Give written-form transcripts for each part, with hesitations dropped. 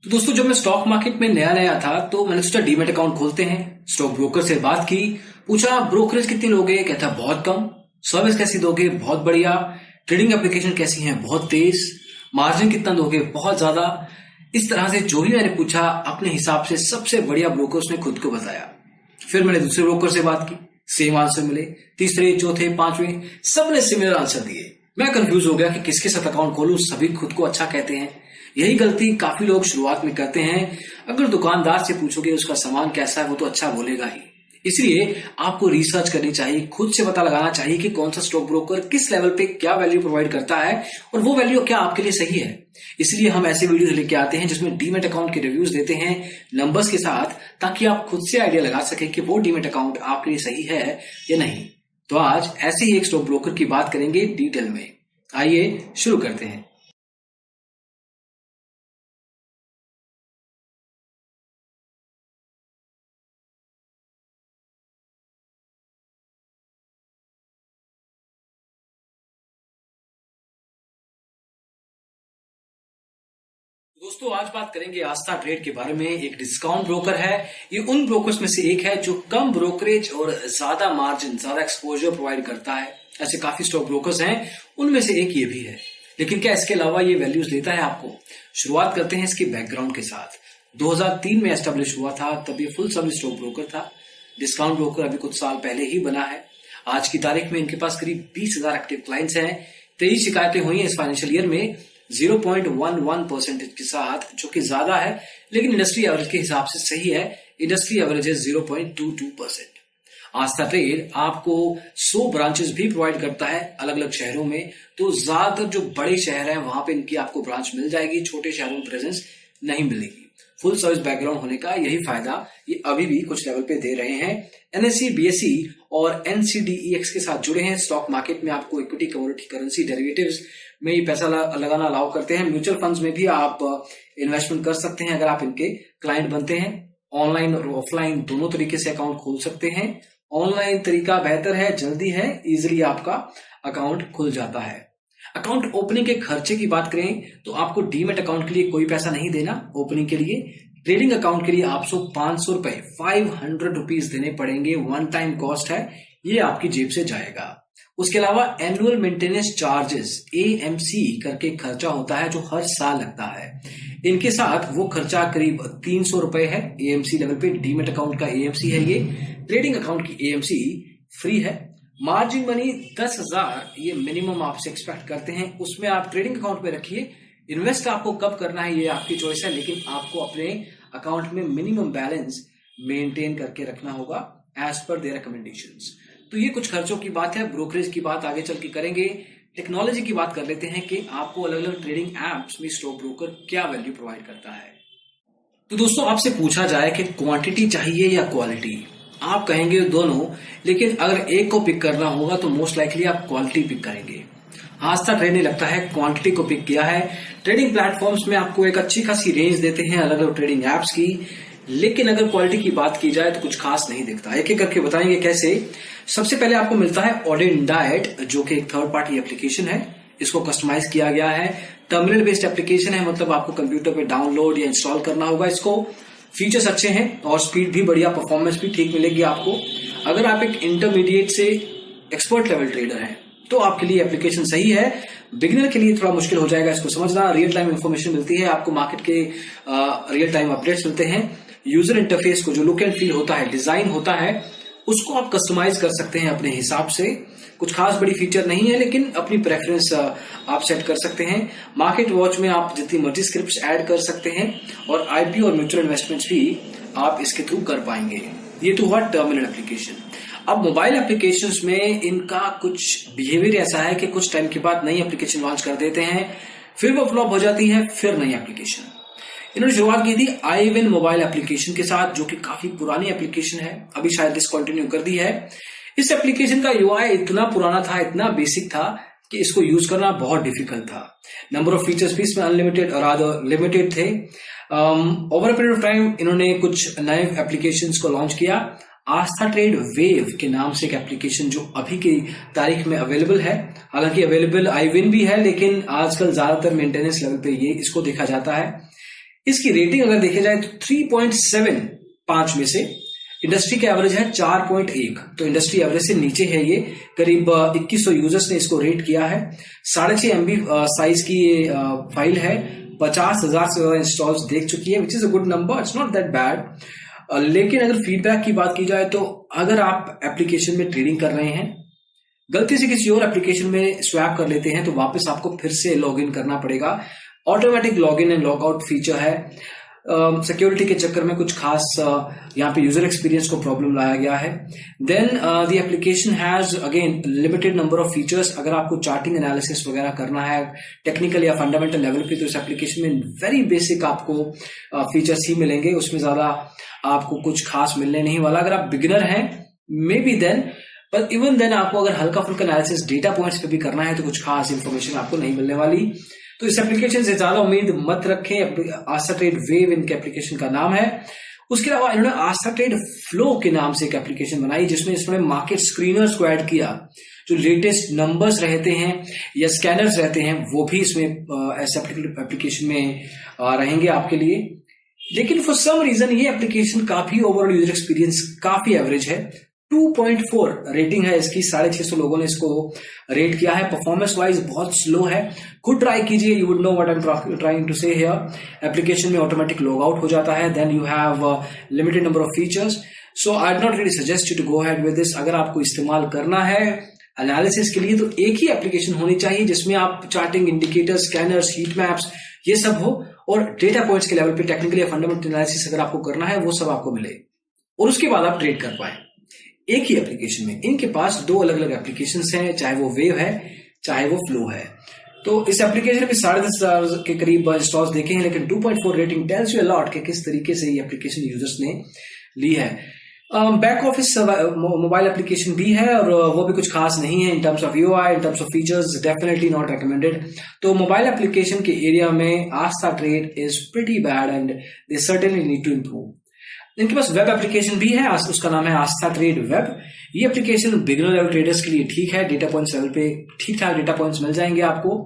तो दोस्तों जब मैं स्टॉक मार्केट में नया नया था तो मैंने सोचा डीमैट अकाउंट खोलते हैं। स्टॉक ब्रोकर से बात की, पूछा ब्रोकरेज कितनी लोगे, कहता बहुत कम। सर्विस कैसी दोगे, बहुत बढ़िया। ट्रेडिंग एप्लीकेशन कैसी हैं, बहुत तेज। मार्जिन कितना दोगे, बहुत ज्यादा। इस तरह से जो ही मैंने पूछा अपने हिसाब से सबसे बढ़िया ब्रोकर उसने खुद को बताया। फिर मैंने दूसरे ब्रोकर से बात की, सेम आंसर मिले। तीसरे, चौथे, पांचवें सबने सिमिलर आंसर दिए। मैं कंफ्यूज हो गया कि किसके साथ अकाउंट खोलूं, सभी खुद को अच्छा कहते हैं। यही गलती काफी लोग शुरुआत में करते हैं। अगर दुकानदार से पूछोगे उसका सामान कैसा है, वो तो अच्छा बोलेगा ही। इसलिए आपको रिसर्च करनी चाहिए, खुद से पता लगाना चाहिए कि कौन सा स्टॉक ब्रोकर किस लेवल पे क्या वैल्यू प्रोवाइड करता है और वो वैल्यू क्या आपके लिए सही है। इसलिए हम ऐसे वीडियोस लेके आते हैं जिसमें डीमैट अकाउंट के रिव्यूज देते हैं नंबर्स के साथ, ताकि आप खुद से आइडिया लगा सके कि वो डीमैट अकाउंट आपके लिए सही है या नहीं। तो आज ऐसे ही एक स्टॉक ब्रोकर की बात करेंगे डिटेल में। आइए शुरू करते हैं। दोस्तों आज बात करेंगे आस्था ट्रेड के बारे में। एक डिस्काउंट ब्रोकर है। ये उन ब्रोकर्स में से एक है जो कम ब्रोकरेज और ज्यादा मार्जिन, ज्यादा एक्सपोजर प्रोवाइड करता है। ऐसे काफी स्टॉक ब्रोकर्स हैं, उनमें से एक ये भी है। लेकिन क्या इसके अलावा ये वैल्यूज देता है आपको? शुरुआत करते हैं इसके बैकग्राउंड के साथ। 2003 में एस्टेब्लिश हुआ था, तब ये फुल सर्विस स्टॉक ब्रोकर था। डिस्काउंट ब्रोकर अभी कुछ साल पहले ही बना है। आज की तारीख में इनके पास करीब 20,000 एक्टिव क्लाइंट्स हैं। 23 शिकायतें हुई हैं इस फाइनेंशियल ईयर में 0.11% के साथ, जो कि ज्यादा है लेकिन इंडस्ट्री एवरेज के हिसाब से सही है। इंडस्ट्री एवरेज है 0.22%। आस्था ट्रेड आपको 100 ब्रांचेस भी प्रोवाइड करता है अलग अलग शहरों में। तो ज्यादातर जो बड़े शहर हैं वहां पे इनकी आपको ब्रांच मिल जाएगी, छोटे शहरों में प्रेजेंस नहीं मिलेगी। फुल सर्विस बैकग्राउंड होने का यही फायदा ये अभी भी कुछ लेवल पे दे रहे हैं। एनएसई, बीएसई और एनसीडीईएक्स के साथ जुड़े हैं। स्टॉक मार्केट में आपको इक्विटी, कमोडिटी, करेंसी, डेरिवेटिव्स में ये पैसा लगाना अलाउ करते हैं। म्यूचुअल फंड्स में भी आप इन्वेस्टमेंट कर सकते हैं अगर आप इनके क्लाइंट बनते हैं। ऑनलाइन और ऑफलाइन दोनों तरीके से अकाउंट खोल सकते हैं। ऑनलाइन तरीका बेहतर है, जल्दी है, इजिली आपका अकाउंट खुल जाता है। अकाउंट ओपनिंग के खर्चे की बात करें तो आपको डीमैट अकाउंट के लिए कोई पैसा नहीं देना ओपनिंग के लिए। ट्रेडिंग अकाउंट के लिए आपको 500 रुपए, 500 रुपीज देने पड़ेंगे। वन टाइम कॉस्ट है, ये आपकी जेब से जाएगा। उसके अलावा एनुअल मेंटेनेंस चार्जेस, एएमसी करके खर्चा होता है जो हर साल लगता है। इनके साथ वो खर्चा करीब 300 रुपए है एएमसी लेवल पे। डीमैट अकाउंट का एएमसी है ये। ट्रेडिंग अकाउंट की एएमसी फ्री है। मार्जिन मनी 10,000 ये मिनिमम आपसे एक्सपेक्ट करते हैं। उसमें आप ट्रेडिंग अकाउंट में रखिए। इन्वेस्ट आपको कब करना है ये आपकी चॉइस है, लेकिन आपको अपने अकाउंट में मिनिमम बैलेंस मेंटेन करके रखना होगा एज पर देयर रिकमेंडेशंस। तो ये कुछ खर्चों की बात है। ब्रोकरेज की बात आगे चल के करेंगे। टेक्नोलॉजी की बात कर लेते हैं कि आपको अलग अलग ट्रेडिंग एप्स में स्टॉक ब्रोकर क्या वैल्यू प्रोवाइड करता है। तो दोस्तों आपसे पूछा जाए कि क्वांटिटी चाहिए या क्वालिटी, आप कहेंगे दोनों, लेकिन अगर एक को पिक करना होगा तो मोस्ट लाइकली आप क्वालिटी पिक करेंगे। आस्था ट्रेड ने लगता है क्वांटिटी को पिक किया है। ट्रेडिंग प्लेटफॉर्म्स में आपको एक अच्छी खासी रेंज देते हैं अलग अलग ट्रेडिंग एप्स की, लेकिन अगर क्वालिटी की बात की जाए तो कुछ खास नहीं दिखता। एक एक करके बताएंगे कैसे। सबसे पहले आपको मिलता है ऑडिट डाइट, जो कि एक थर्ड पार्टी एप्लीकेशन है। इसको कस्टमाइज किया गया है। टर्मिनल बेस्ड एप्लीकेशन है, मतलब आपको कंप्यूटर पे डाउनलोड या इंस्टॉल करना होगा इसको। फीचर्स अच्छे हैं और स्पीड भी बढ़िया, परफॉर्मेंस भी ठीक मिलेगी आपको। अगर आप एक इंटरमीडिएट से एक्सपर्ट लेवल ट्रेडर हैं तो आपके लिए एप्लीकेशन सही है। बिगिनर के लिए थोड़ा मुश्किल हो जाएगा इसको समझना। रियल टाइम इंफॉर्मेशन मिलती है आपको, मार्केट के रियल टाइम अपडेट्स मिलते हैं। यूजर इंटरफेस को जो लुक एंड फील होता है, डिजाइन होता है, उसको आप कस्टमाइज कर सकते हैं अपने हिसाब से। कुछ खास बड़ी फीचर नहीं है, लेकिन अपनी प्रेफरेंस आप सेट कर सकते हैं। मार्केट वॉच में आप जितनी मर्जी स्क्रिप्ट्स ऐड कर सकते हैं और आईपीओ और म्यूचुअल इन्वेस्टमेंट्स भी आप इसके थ्रू कर पाएंगे। ये तो हुआ टर्मिनल एप्लीकेशन। अब मोबाइल एप्लीकेशंस में इनका कुछ बिहेवियर ऐसा है कि कुछ टाइम के बाद नई एप्लीकेशन लॉन्च कर देते हैं, फिर वो फ्लॉप हो जाती है, फिर नई एप्लीकेशन। इन्होंने शुरुआत की थी iWin मोबाइल एप्लीकेशन के साथ, जो कि काफी पुरानी एप्लीकेशन है, अभी शायद डिसकंटिन्यू कर दी है। इस एप्लीकेशन का यूआई इतना पुराना था, इतना बेसिक था कि इसको यूज करना बहुत डिफिकल्ट था। नंबर ऑफ फीचर्स भी इसमें अनलिमिटेड और रादर लिमिटेड थे। ओवर पीरियड ऑफ टाइम इन्होंने कुछ नए एप्लीकेशंस को लॉन्च किया। आस्था ट्रेड वेव के नाम से एक एप्लीकेशन जो अभी की तारीख में अवेलेबल है। हालांकि अवेलेबल iWin भी है, लेकिन आजकल ज्यादातर मेंटेनेंस लेवल पे ये इसको देखा जाता है। इसकी रेटिंग अगर देखी जाए तो 3.75 में से इंडस्ट्री का एवरेज है 4.1, तो इंडस्ट्री एवरेज से नीचे है ये। करीब 2100 यूजर्स ने इसको रेट किया है। 6.5 MB साइज की ये फाइल है। 50,000 से ज्यादा इंस्टॉल्स देख चुकी है, which is a good number, it's not that bad. लेकिन अगर फीडबैक की बात की जाए तो अगर आप एप्लीकेशन में ट्रेडिंग कर रहे हैं, गलती से किसी और एप्लीकेशन में स्वैप कर लेते हैं, तो वापस आपको फिर से लॉग इन करना पड़ेगा। Automatic log in and log out feature है। सिक्योरिटी के चक्कर में कुछ खास यहाँ पे यूजर एक्सपीरियंस को प्रॉब्लम लाया गया है। Then the application has again limited number of features. अगर आपको चार्टिंग एनालिसिस वगैरह करना है टेक्निकल या फंडामेंटल लेवल पे, तो इस एप्लीकेशन में वेरी बेसिक आपको फीचर्स ही मिलेंगे, उसमें ज्यादा आपको कुछ खास मिलने नहीं वाला। अगर आप बिगिनर हैं मे बी देन, पर इवन देन आपको अगर हल्का फुल्का एनालिसिस डेटा पॉइंट्स पे भी करना है तो कुछ खास इंफॉर्मेशन आपको नहीं मिलने वाली। तो इस एप्लीकेशन से ज्यादा उम्मीद मत रखें। आस्था ट्रेड वेव इनके एप्लीकेशन का नाम है। उसके अलावा इन्होंने आस्था ट्रेड फ्लो के नाम से एक एप्लीकेशन बनाई, जिसमें इसमें मार्केट स्क्रीनर्स को ऐड किया। जो लेटेस्ट नंबर्स रहते हैं या स्कैनर्स रहते हैं वो भी इसमें ऐसे एप्लीकेशन में रहेंगे आपके लिए। लेकिन फॉर सम रीजन ये एप्लीकेशन काफी ओवरऑल यूजर एक्सपीरियंस काफी एवरेज है। 2.4 रेटिंग है इसकी। 650 लोगों ने इसको रेट किया है। परफॉर्मेंस वाइज बहुत स्लो है। खुद ट्राई कीजिए, you would know what I am trying to say here. Application में ऑटोमेटिक लॉग आउट हो जाता है। Then you have limited number of features. So I do not really suggest you to go ahead with this. अगर आपको इस्तेमाल करना है analysis के लिए तो एक ही एप्लीकेशन होनी चाहिए जिसमें आप charting, indicators, scanners, heat maps ये सब हो, और डेटा पॉइंट्स के लेवल पे टेक्निकल या फंडामेंटल एनालिसिस अगर आपको करना है वो सब आपको मिले, और उसके बाद आप ट्रेड कर पाए एक ही एप्लीकेशन में। इनके पास 2 अलग अलग एप्लीकेशंस हैं, चाहे वो वेव है चाहे वो फ्लो है। तो इस एप्लीकेशन में 10,500 के करीब इंस्टॉल्स देखे हैं, लेकिन 2.4 rating tells you a lot कि किस तरीके से ये एप्लीकेशन यूजर्स ने ली है। बैक ऑफिस मोबाइल एप्लीकेशन भी है और वो भी कुछ खास नहीं है in terms of UI, in terms of features, definitely not recommended. तो मोबाइल एप्लीकेशन के एरिया में Aastha Trade is pretty bad and they certainly need to improve. इनके पास वेब एप्लीकेशन भी है, उसका नाम है आस्था ट्रेड वेब। ये एप्लीकेशन बिगिनर लेवल ट्रेडर्स के लिए ठीक है। डेटा पॉइंट्स लेवल पे ठीक ठाक डेटा पॉइंट्स मिल जाएंगे आपको।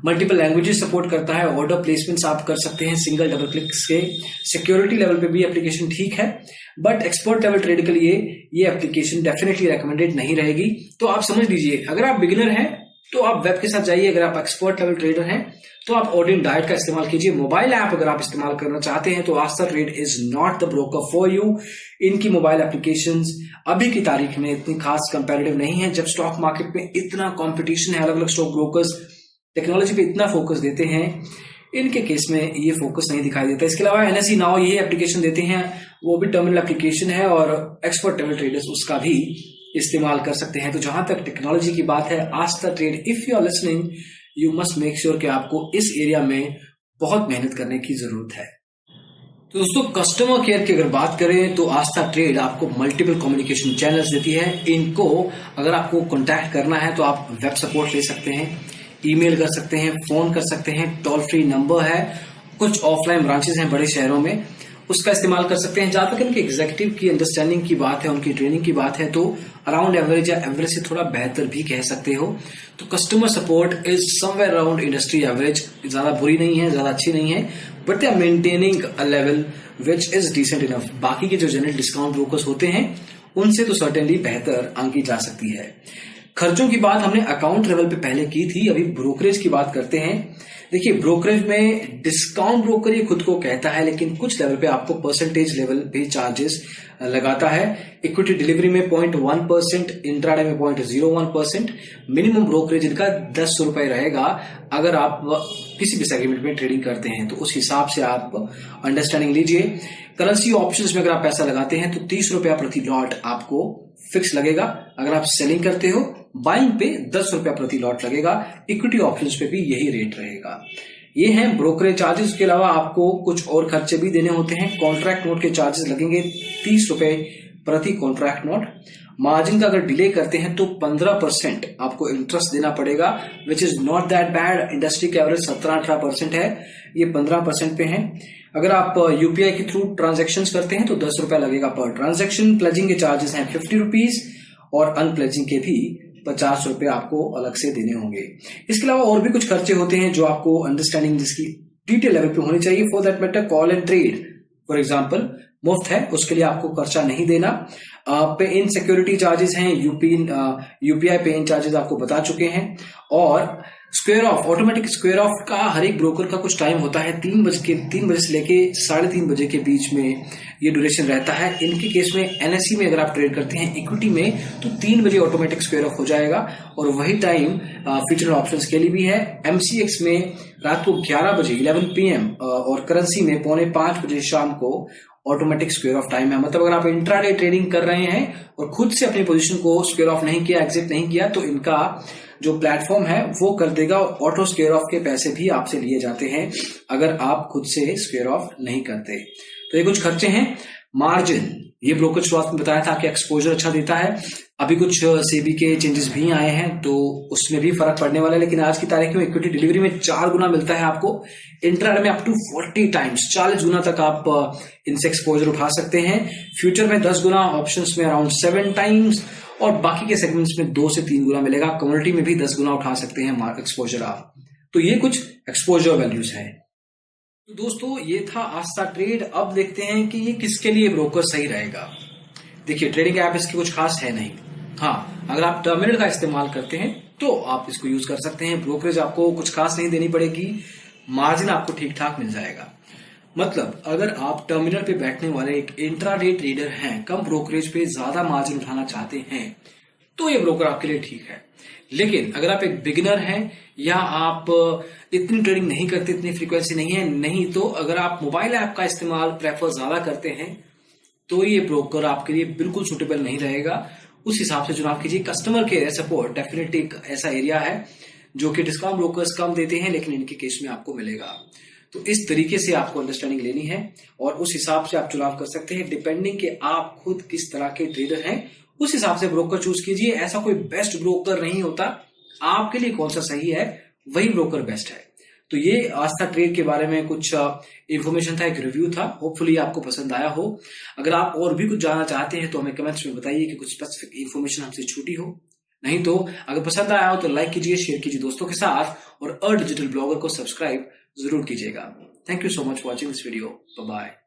मल्टीपल लैंग्वेजेस सपोर्ट करता है। ऑर्डर प्लेसमेंट्स आप कर सकते हैं सिंगल डबल क्लिक्स के। सिक्योरिटी लेवल पे भी एप्लीकेशन ठीक है, बट एक्सपर्ट लेवल ट्रेड के लिए ये एप्लीकेशन डेफिनेटली रिकमेंडेड नहीं रहेगी। तो आप समझ लीजिए, अगर आप बिगिनर हैं तो आप वेब के साथ जाइए। अगर आप एक्सपर्ट लेवल ट्रेडर हैं तो आप ऑर्डिन डायट का इस्तेमाल कीजिए। मोबाइल ऐप अगर आप इस्तेमाल करना चाहते हैं तो Aastha Trade is not the broker for you. इनकी मोबाइल एप्लीकेशंस अभी की तारीख में इतनी खास कंपैरेटिव नहीं है। जब स्टॉक मार्केट में इतना कंपटीशन है, अलग अलग स्टॉक ब्रोकर्स टेक्नोलॉजी पे इतना फोकस देते हैं, इनके केस में ये फोकस नहीं दिखाई देता। इसके अलावा एनएसई नाउ ये एप्लीकेशन देते हैं, वो भी टर्मिनल एप्लीकेशन है और एक्सपर्ट लेवल ट्रेडर्स उसका भी इस्तेमाल कर सकते हैं। तो जहां तक टेक्नोलॉजी की बात है, Aastha Trade, if you are listening you must make sure कि आपको इस एरिया में बहुत मेहनत करने की जरूरत है। तो दोस्तों, कस्टमर केयर की अगर बात करें तो आस्था ट्रेड आपको मल्टीपल कम्युनिकेशन चैनल्स देती है। इनको अगर आपको कॉन्टैक्ट करना है तो आप वेब सपोर्ट ले सकते हैं, ईमेल कर सकते हैं, फोन कर सकते हैं, टोल फ्री नंबर है, कुछ ऑफलाइन ब्रांचेस हैं बड़े शहरों में, उसका इस्तेमाल कर सकते हैं। जहां तक इनके एग्जीक्यूटिव की अंडरस्टैंडिंग की बात है, उनकी ट्रेनिंग की बात है, तो अराउंड एवरेज या एवरेज से थोड़ा बेहतर भी कह सकते हो। तो customer support is somewhere around industry average. ज्यादा बुरी नहीं है, ज्यादा अच्छी नहीं है, but they are maintaining a level which is decent enough. बाकी के जो जनरल डिस्काउंट ब्रोकर्स होते हैं उनसे तो सर्टेनली बेहतर आंकी जा सकती है। खर्चों की बात हमने अकाउंट लेवल पे पहले की थी, अभी ब्रोकरेज की बात करते हैं। देखिए, ब्रोकरेज में डिस्काउंट ब्रोकर ये खुद को कहता है, लेकिन कुछ लेवल पे आपको परसेंटेज लेवल पे चार्जेस लगाता है। इक्विटी डिलीवरी में 0.1%, इंट्राडे में 0.01%। मिनिमम ब्रोकरेज इनका 10 रुपए रहेगा अगर आप किसी भी सेगमेंट में ट्रेडिंग करते हैं, तो उस हिसाब से आप अंडरस्टैंडिंग लीजिए। करेंसी ऑप्शंस में अगर आप पैसा लगाते हैं तो 30 रुपया प्रति लॉट आपको फिक्स लगेगा। अगर आप सेलिंग करते हो, बाइंग पे 10 रुपया प्रति लॉट लगेगा। इक्विटी ऑप्शंस पे भी यही रेट रहेगा। ये हैं ब्रोकरेज चार्जेस। के अलावा आपको कुछ और खर्चे भी देने होते हैं। कॉन्ट्रैक्ट नोट के चार्जेस लगेंगे 30 रुपए प्रति कॉन्ट्रैक्ट नोट। मार्जिन का अगर डिले करते हैं तो 15% आपको इंटरेस्ट देना पड़ेगा, which is not that bad. Industry के एवरेज 17-18% है, ये 15% पे है। अगर आप यूपीआई के थ्रू ट्रांजेक्शन करते हैं तो 10 रुपया लगेगा पर ट्रांजेक्शन। प्लेजिंग के चार्जेस हैं 50 रुपीज और अनप्लेजिंग के भी 50 रुपए आपको अलग से देने होंगे। इसके अलावा और भी कुछ खर्चे होते हैं जो आपको अंडरस्टैंडिंग जिसकी डिटेल लेवल पे होनी चाहिए। For that matter call and trade for example मुफ्त है, उसके लिए आपको खर्चा नहीं देना। पे इन सिक्योरिटी चार्जेस हैं, यूपीआई पे इन चार्जेस आपको बता चुके हैं। और square of, automatic square of का हर एक ब्रोकर का कुछ टाइम होता है, 3 बजे से लेके 3:30 बजे के बीच में ये ड्यूरेशन रहता है। इनके केस में एनएसई में अगर आप ट्रेड करते हैं इक्विटी में तो 3 बजे ऑटोमेटिक स्क्वायर ऑफ हो जाएगा, और वही टाइम फ्यूचर ऑप्शंस के लिए भी है। एमसीएक्स में रात को 11 बजे 11 PM और करेंसी में 4:45 बजे शाम को ऑटोमेटिक स्क्वायर ऑफ टाइम है। मतलब अगर आप इंट्राडे ट्रेडिंग कर रहे हैं और खुद से अपनी पोजीशन को स्क्वायर ऑफ नहीं किया, एग्जिट नहीं किया, तो इनका जो प्लेटफॉर्म है वो कर देगा। ऑटो स्क्वायर ऑफ के पैसे भी आपसे लिए जाते हैं अगर आप खुद से स्क्वायर ऑफ नहीं करते। तो ये कुछ खर्चे हैं। मार्जिन, ये ब्रोकर शुरुआत में बताया था कि एक्सपोजर अच्छा देता है। अभी कुछ सेबी के चेंजेस भी आए हैं तो उसमें भी फर्क पड़ने वाला है, लेकिन आज की तारीख में इक्विटी डिलीवरी में 4 गुना मिलता है आपको। इंट्राडे में अप टू 40 टाइम्स, 40 गुना तक आप इनसे एक्सपोजर उठा सकते हैं। फ्यूचर में 10 गुना, ऑप्शंस में अराउंड 7 टाइम्स, और बाकी के सेगमेंट्स में 2 से 3 गुना मिलेगा। कम्युनिटी में भी 10 गुना उठा सकते हैं एक्सपोजर आप। तो ये कुछ एक्सपोजर वैल्यूज है। तो दोस्तों ये था आस्था ट्रेड। अब देखते हैं कि ये किसके लिए ब्रोकर सही रहेगा। देखिए ट्रेडिंग ऐप इसकी कुछ खास है नहीं। हाँ, अगर आप टर्मिनल का इस्तेमाल करते हैं तो आप इसको यूज कर सकते हैं। ब्रोकरेज आपको कुछ खास नहीं देनी पड़ेगी, मार्जिन आपको ठीक ठाक मिल जाएगा। मतलब अगर आप टर्मिनल पे बैठने वाले एक इंट्राडे ट्रेडर हैं, कम ब्रोकरेज पे ज्यादा मार्जिन उठाना चाहते हैं, तो ये ब्रोकर आपके लिए ठीक है। लेकिन अगर आप एक बिगिनर हैं या आप इतनी ट्रेडिंग नहीं करते, इतनी फ्रीक्वेंसी नहीं है, नहीं तो अगर आप मोबाइल ऐप का इस्तेमाल प्रेफर ज्यादा करते हैं तो ये ब्रोकर आपके लिए बिल्कुल सुटेबल नहीं रहेगा। उस हिसाब से चुनाव कीजिए। कस्टमर केयर सपोर्ट डेफिनेटली एक ऐसा एरिया है जो कि डिस्काउंट ब्रोकर्स कम देते हैं, लेकिन इनके केस में आपको मिलेगा। तो इस तरीके से आपको अंडरस्टैंडिंग लेनी है और उस हिसाब से आप चुनाव कर सकते हैं, डिपेंडिंग कि आप खुद किस तरह के ट्रेडर हैं, उस हिसाब से ब्रोकर चूज कीजिए। ऐसा कोई बेस्ट ब्रोकर नहीं होता, आपके लिए कौन सा सही है वही ब्रोकर बेस्ट है। तो ये आस्था ट्रेड के बारे में कुछ इंफॉर्मेशन था, एक रिव्यू था। होपफुली आपको पसंद आया हो। अगर आप और भी कुछ जानना चाहते हैं तो हमें कमेंट्स में बताइए कि कुछ स्पेसिफिक इंफॉर्मेशन हमसे छूटी हो। नहीं तो अगर पसंद आया हो तो लाइक कीजिए, शेयर कीजिए दोस्तों के साथ, और डिजिटल ब्लॉगर को सब्सक्राइब जरूर कीजिएगा। Thank you so much for watching this video. Bye bye.